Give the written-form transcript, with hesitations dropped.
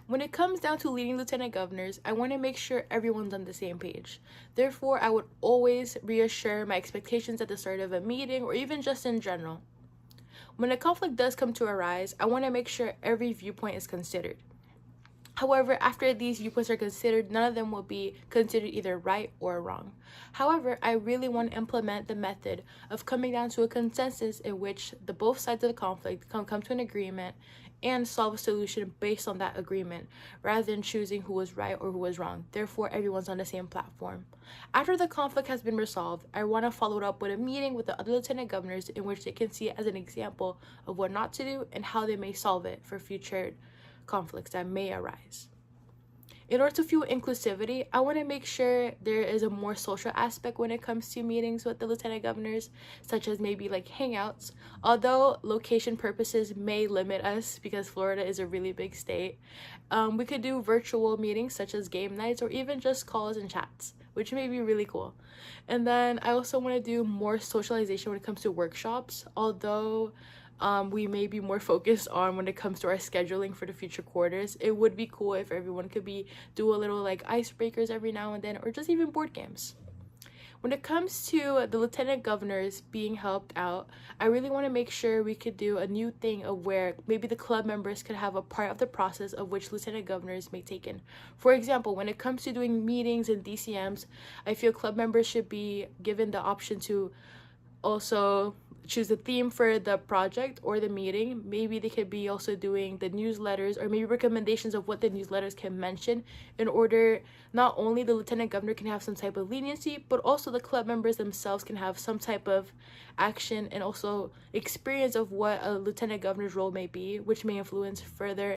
When it comes down to leading lieutenant governors, I want to make sure everyone's on the same page. Therefore, I would always reassure my expectations at the start of a meeting or even just in general. When a conflict does come to arise, I want to make sure every viewpoint is considered. However, after these viewpoints are considered, none of them will be considered either right or wrong. However, I really want to implement the method of coming down to a consensus in which the both sides of the conflict can come to an agreement and solve a solution based on that agreement, rather than choosing who was right or who was wrong. Therefore, everyone's on the same platform. After the conflict has been resolved, I want to follow it up with a meeting with the other lieutenant governors in which they can see it as an example of what not to do and how they may solve it for future conflicts that may arise. In order to fuel inclusivity, I want to make sure there is a more social aspect when it comes to meetings with the lieutenant governors, such as maybe like hangouts. Although location purposes may limit us because Florida is a really big state, we could do virtual meetings such as game nights or even just calls and chats, which may be really cool. And then I also want to do more socialization when it comes to workshops, although we may be more focused on when it comes to our scheduling for the future quarters. It would be cool if everyone could do a little like icebreakers every now and then, or just even board games. When it comes to the lieutenant governors being helped out, I really want to make sure we could do a new thing of where maybe the club members could have a part of the process of which lieutenant governors may take in. For example, when it comes to doing meetings and DCMs, I feel club members should be given the option to also choose a theme for the project or the meeting. Maybe they could be also doing the newsletters or maybe recommendations of what the newsletters can mention, in order not only the lieutenant governor can have some type of leniency, but also the club members themselves can have some type of action and also experience of what a lieutenant governor's role may be, which may influence further